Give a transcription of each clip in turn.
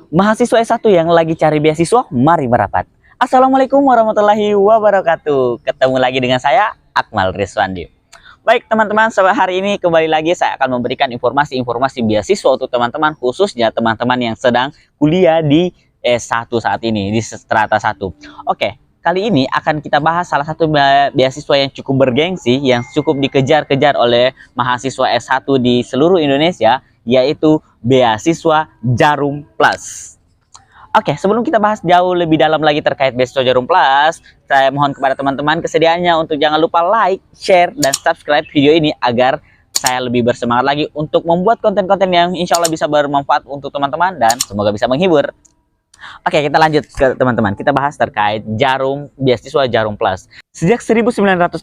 Mahasiswa S1 yang lagi cari beasiswa, mari merapat. Assalamualaikum warahmatullahi wabarakatuh. Ketemu lagi dengan saya, Akmal Rizwandi. Baik teman-teman, hari ini kembali lagi saya akan memberikan informasi-informasi beasiswa untuk teman-teman, khususnya teman-teman yang sedang kuliah di S1 saat ini, di strata 1. Oke, kali ini akan kita bahas salah satu beasiswa yang cukup bergengsi, yang cukup dikejar-kejar oleh mahasiswa S1 di seluruh Indonesia, yaitu beasiswa Jarum Plus. Oke, sebelum kita bahas jauh lebih dalam lagi terkait beasiswa Jarum Plus, saya mohon kepada teman-teman kesediaannya untuk jangan lupa like, share, dan subscribe video ini agar saya lebih bersemangat lagi untuk membuat konten-konten yang insya Allah bisa bermanfaat untuk teman-teman dan semoga bisa menghibur. Oke, kita lanjut ke teman-teman. Kita bahas terkait beasiswa Jarum Plus. Sejak 1984,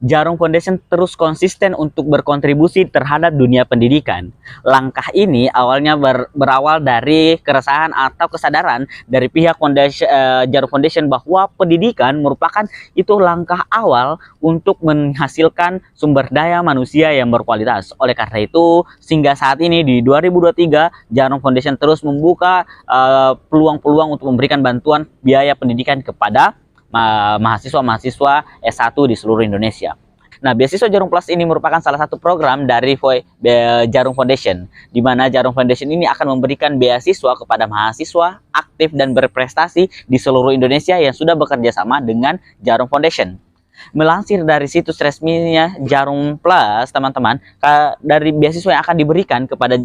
Jarum Foundation terus konsisten untuk berkontribusi terhadap dunia pendidikan. Langkah ini awalnya berawal dari keresahan atau kesadaran dari pihak Jarum Foundation bahwa pendidikan merupakan itu langkah awal untuk menghasilkan sumber daya manusia yang berkualitas. Oleh karena itu, sehingga saat ini di 2023, Jarum Foundation terus membuka peluang-peluang untuk memberikan bantuan biaya pendidikan kepada mahasiswa-mahasiswa S1 di seluruh Indonesia. Nah, beasiswa Jarum Plus ini merupakan salah satu program dari Jarum Foundation, di mana Jarum Foundation ini akan memberikan beasiswa kepada mahasiswa aktif dan berprestasi di seluruh Indonesia yang sudah bekerja sama dengan Jarum Foundation. Melansir dari situs resminya Jarum Plus, teman-teman, dari beasiswa yang akan diberikan kepada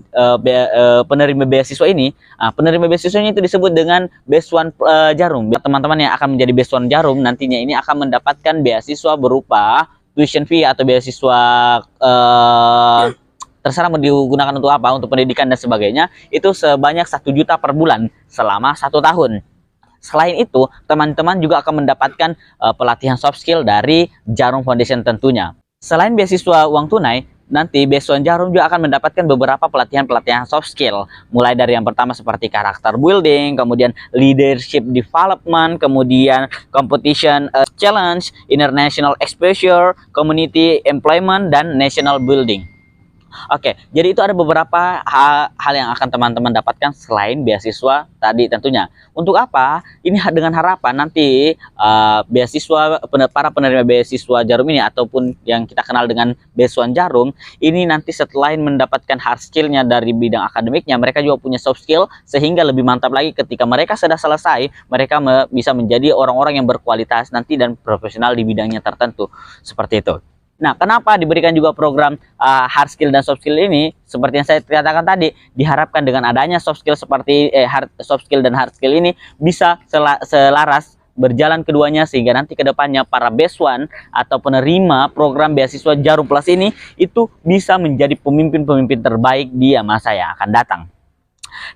penerima beasiswa ini, penerima beasiswanya itu disebut dengan Beasiswa Jarum. Teman-teman yang akan menjadi Beasiswa Jarum nantinya ini akan mendapatkan beasiswa berupa tuition fee atau beasiswa terserah mau digunakan untuk apa, untuk pendidikan dan sebagainya, itu sebanyak 1 juta per bulan selama 1 tahun. Selain itu, teman-teman juga akan mendapatkan pelatihan soft skill dari Jarum Foundation tentunya. Selain beasiswa uang tunai, nanti beasiswa Jarum juga akan mendapatkan beberapa pelatihan-pelatihan soft skill. Mulai dari yang pertama seperti karakter building, kemudian leadership development, kemudian competition challenge, international exposure, community employment, dan national building. Oke, jadi itu ada beberapa hal yang akan teman-teman dapatkan selain beasiswa tadi tentunya. Untuk apa? Ini dengan harapan nanti para penerima beasiswa Jarum ini ataupun yang kita kenal dengan beasiswa Jarum ini nanti setelah mendapatkan hard skill-nya dari bidang akademiknya, mereka juga punya soft skill sehingga lebih mantap lagi ketika mereka sudah selesai, mereka bisa menjadi orang-orang yang berkualitas nanti dan profesional di bidangnya tertentu. Seperti itu. Nah, kenapa diberikan juga program hard skill dan soft skill ini? Seperti yang saya katakan tadi, diharapkan dengan adanya soft skill seperti soft skill dan hard skill ini bisa selaras berjalan keduanya, sehingga nanti ke depannya para beasiswa atau penerima program beasiswa Jarum Plus ini itu bisa menjadi pemimpin-pemimpin terbaik di masa yang akan datang.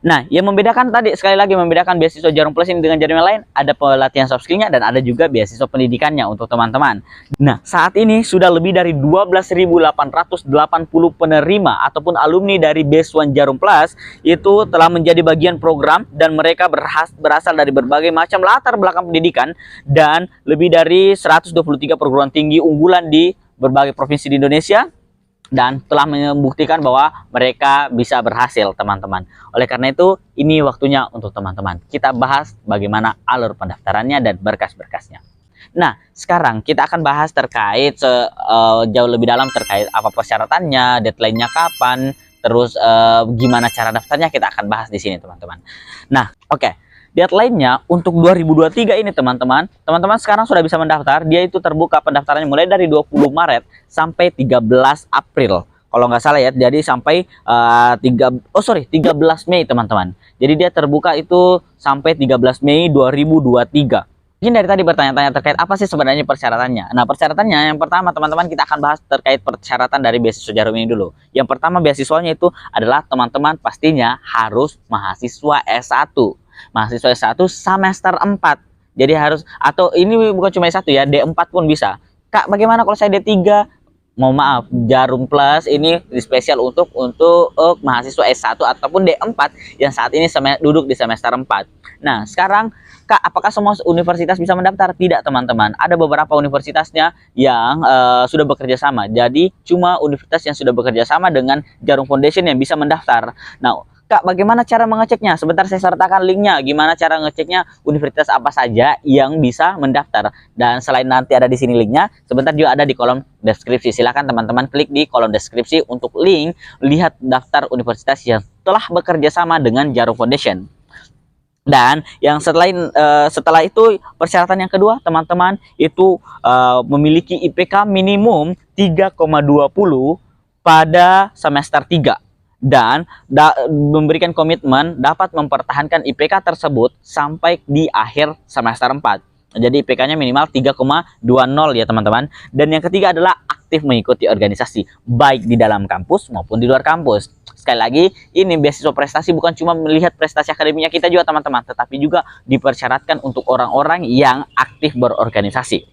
Nah, yang membedakan tadi, sekali lagi membedakan beasiswa Jarum Plus ini dengan jarum yang lain, ada pelatihan soft skillnya dan ada juga beasiswa pendidikannya untuk teman-teman. Nah, saat ini sudah lebih dari 12.880 penerima ataupun alumni dari beasiswa Jarum Plus itu telah menjadi bagian program, dan mereka berasal dari berbagai macam latar belakang pendidikan dan lebih dari 123 perguruan tinggi unggulan di berbagai provinsi di Indonesia, dan telah membuktikan bahwa mereka bisa berhasil, teman-teman. Oleh karena itu, ini waktunya untuk teman-teman kita bahas bagaimana alur pendaftarannya dan berkas-berkasnya. Nah, sekarang kita akan bahas terkait jauh lebih dalam terkait apa persyaratannya, deadline-nya kapan, terus gimana cara daftarnya, kita akan bahas di sini, teman-teman. Nah, oke. Deadline-nya untuk 2023 ini, teman-teman sekarang sudah bisa mendaftar. Dia itu terbuka pendaftarannya mulai dari 20 Maret sampai 13 April. Kalau nggak salah ya, jadi sampai 13 Mei, teman-teman. Jadi dia terbuka itu sampai 13 Mei 2023. Mungkin dari tadi bertanya-tanya terkait apa sih sebenarnya persyaratannya. Nah, persyaratannya yang pertama, teman-teman, kita akan bahas terkait persyaratan dari beasiswa Jarum ini dulu. Yang pertama, beasiswanya itu adalah teman-teman pastinya harus mahasiswa S1. Mahasiswa S1 semester 4. Jadi harus, atau ini bukan cuma S1 ya, D4 pun bisa. Kak, bagaimana kalau saya D3? Mohon maaf, Jarum Plus ini spesial untuk mahasiswa S1 ataupun D4 yang saat ini duduk di semester 4. Nah, sekarang Kak, apakah semua universitas bisa mendaftar? Tidak, teman-teman. Ada beberapa universitasnya yang sudah bekerja sama. Jadi, cuma universitas yang sudah bekerja sama dengan Jarum Foundation yang bisa mendaftar. Nah, Kak, bagaimana cara mengeceknya? Sebentar saya sertakan linknya. Gimana cara ngeceknya, universitas apa saja yang bisa mendaftar. Dan selain nanti ada di sini linknya, sebentar juga ada di kolom deskripsi. Silahkan teman-teman klik di kolom deskripsi untuk link lihat daftar universitas yang telah bekerja sama dengan Jarum Foundation. Dan yang setelah itu persyaratan yang kedua, teman-teman itu memiliki IPK minimum 3,20 pada semester 3 dan memberikan komitmen dapat mempertahankan IPK tersebut sampai di akhir semester 4. Jadi IPK-nya minimal 3,20 ya teman-teman. Dan yang ketiga adalah aktif mengikuti organisasi, baik di dalam kampus maupun di luar kampus. Sekali lagi, ini beasiswa prestasi bukan cuma melihat prestasi akademiknya kita juga teman-teman, tetapi juga dipersyaratkan untuk orang-orang yang aktif berorganisasi.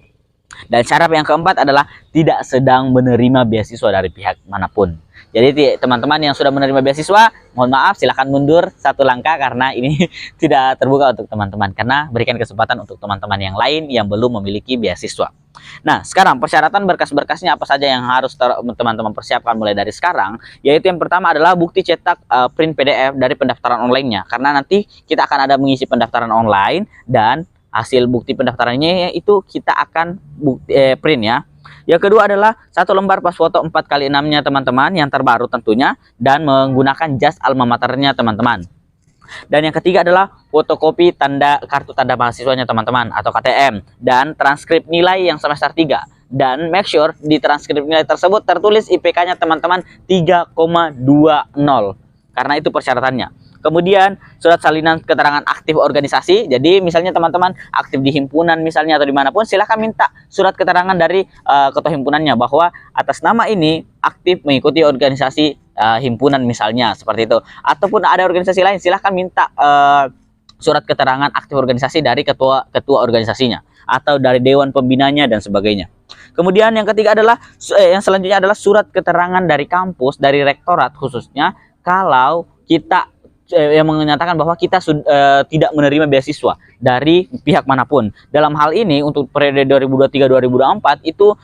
Dan syarat yang keempat adalah tidak sedang menerima beasiswa dari pihak manapun. Jadi teman-teman yang sudah menerima beasiswa, mohon maaf silahkan mundur satu langkah karena ini tidak terbuka untuk teman-teman. Karena berikan kesempatan untuk teman-teman yang lain yang belum memiliki beasiswa. Nah, sekarang persyaratan berkas-berkasnya apa saja yang harus teman-teman persiapkan mulai dari sekarang. Yaitu yang pertama adalah bukti cetak print PDF dari pendaftaran online-nya. Karena nanti kita akan ada mengisi pendaftaran online dan hasil bukti pendaftarannya itu kita akan print ya. Yang kedua adalah 1 lembar pas foto 4x6-nya teman-teman yang terbaru tentunya dan menggunakan jas alma maternya teman-teman. Dan yang ketiga adalah fotokopi kartu tanda mahasiswanya teman-teman atau KTM dan transkrip nilai yang semester 3. Dan make sure di transkrip nilai tersebut tertulis IPK-nya teman-teman 3,20 karena itu persyaratannya. Kemudian surat salinan keterangan aktif organisasi. Jadi misalnya teman-teman aktif di himpunan misalnya atau dimanapun, silahkan minta surat keterangan dari ketua himpunannya bahwa atas nama ini aktif mengikuti organisasi himpunan misalnya seperti itu. Ataupun ada organisasi lain, silahkan minta surat keterangan aktif organisasi dari ketua organisasinya atau dari dewan pembinanya dan sebagainya. Kemudian yang ketiga adalah yang selanjutnya adalah surat keterangan dari kampus, dari rektorat khususnya kalau kita yang menyatakan bahwa kita tidak menerima beasiswa dari pihak manapun. Dalam hal ini untuk periode 2023-2024 itu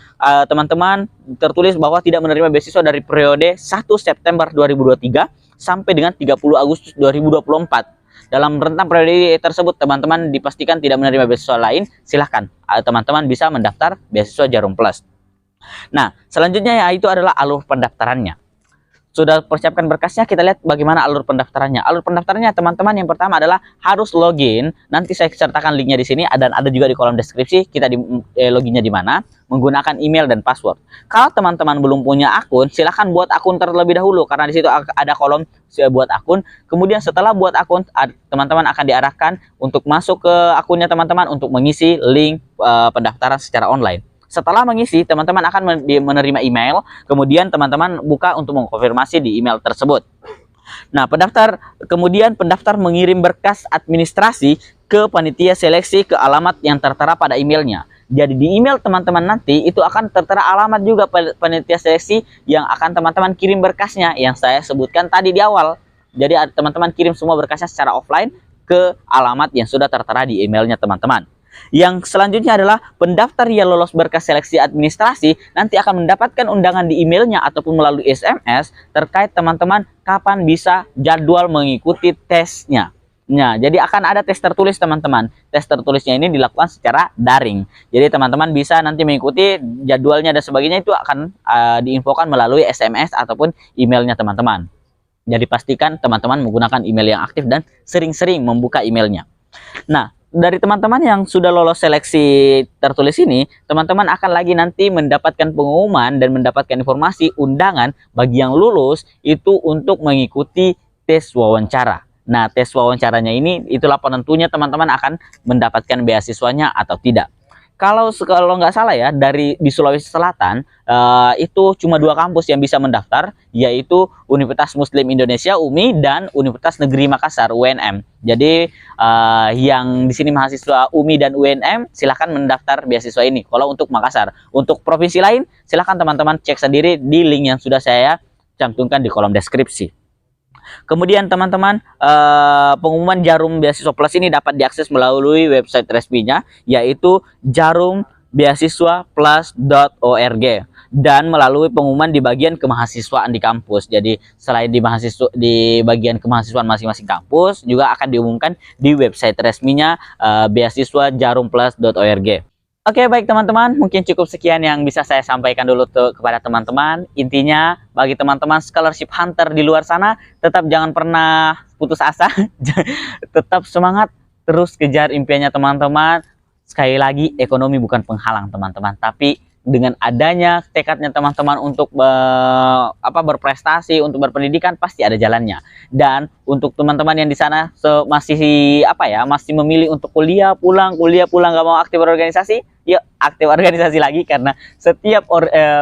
teman-teman tertulis bahwa tidak menerima beasiswa dari periode 1 September 2023 sampai dengan 30 Agustus 2024. Dalam rentang periode tersebut teman-teman dipastikan tidak menerima beasiswa lain, silahkan teman-teman bisa mendaftar beasiswa Jarum Plus. Nah, selanjutnya yaitu adalah alur pendaftarannya. Sudah persiapkan berkasnya, kita lihat bagaimana alur pendaftarannya. Alur pendaftarannya teman-teman yang pertama adalah harus login. Nanti saya sertakan linknya di sini dan ada juga di kolom deskripsi. Kita loginnya di mana, menggunakan email dan password. Kalau teman-teman belum punya akun, silahkan buat akun terlebih dahulu karena di situ ada kolom buat akun. Kemudian setelah buat akun, teman-teman akan diarahkan untuk masuk ke akunnya teman-teman untuk mengisi link pendaftaran secara online. Setelah mengisi, teman-teman akan menerima email, kemudian teman-teman buka untuk mengkonfirmasi di email tersebut. Nah, kemudian pendaftar mengirim berkas administrasi ke panitia seleksi ke alamat yang tertera pada emailnya. Jadi di email teman-teman nanti itu akan tertera alamat juga panitia seleksi yang akan teman-teman kirim berkasnya yang saya sebutkan tadi di awal. Jadi teman-teman kirim semua berkasnya secara offline ke alamat yang sudah tertera di emailnya teman-teman. Yang selanjutnya adalah pendaftar yang lolos berkas seleksi administrasi nanti akan mendapatkan undangan di emailnya ataupun melalui SMS terkait teman-teman kapan bisa jadwal mengikuti tesnya. Nah, jadi akan ada tes tertulis teman-teman. Tes tertulisnya ini dilakukan secara daring. Jadi teman-teman bisa nanti mengikuti jadwalnya dan sebagainya itu akan diinfokan melalui SMS ataupun emailnya teman-teman. Jadi pastikan teman-teman menggunakan email yang aktif dan sering-sering membuka emailnya. Nah, dari teman-teman yang sudah lolos seleksi tertulis ini, teman-teman akan lagi nanti mendapatkan pengumuman dan mendapatkan informasi undangan bagi yang lulus itu untuk mengikuti tes wawancara. Nah, tes wawancaranya ini itulah penentunya teman-teman akan mendapatkan beasiswanya atau tidak. Kalau nggak salah ya, di Sulawesi Selatan itu cuma 2 kampus yang bisa mendaftar, yaitu Universitas Muslim Indonesia UMI dan Universitas Negeri Makassar UNM. Jadi yang di sini mahasiswa UMI dan UNM silahkan mendaftar beasiswa ini. Kalau untuk Makassar, untuk provinsi lain silahkan teman-teman cek sendiri di link yang sudah saya cantumkan di kolom deskripsi. Kemudian teman-teman pengumuman Jarum Beasiswa Plus ini dapat diakses melalui website resminya yaitu jarumbeasiswaplus.org. dan melalui pengumuman di bagian kemahasiswaan di kampus. Jadi selain di bagian kemahasiswaan masing-masing kampus, juga akan diumumkan di website resminya beasiswajarumplus.org. Oke, baik teman-teman, mungkin cukup sekian yang bisa saya sampaikan dulu kepada teman-teman. Intinya, bagi teman-teman scholarship hunter di luar sana, tetap jangan pernah putus asa. Tetap semangat, terus kejar impiannya teman-teman. Sekali lagi, ekonomi bukan penghalang teman-teman, tapi dengan adanya tekadnya teman-teman untuk berprestasi, untuk berpendidikan, pasti ada jalannya. Dan untuk teman-teman yang di sana masih memilih untuk kuliah pulang gak mau aktif organisasi, yuk aktif organisasi lagi, karena setiap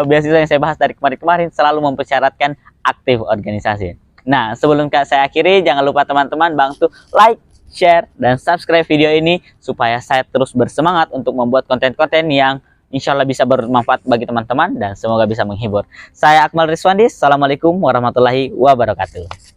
beasiswa yang saya bahas dari kemarin-kemarin selalu mempersyaratkan aktif organisasi. Nah, sebelum saya akhiri, jangan lupa teman-teman bantu like, share, dan subscribe video ini supaya saya terus bersemangat untuk membuat konten-konten yang insya Allah bisa bermanfaat bagi teman-teman dan semoga bisa menghibur. Saya Akmal Rizwandi. Assalamualaikum warahmatullahi wabarakatuh.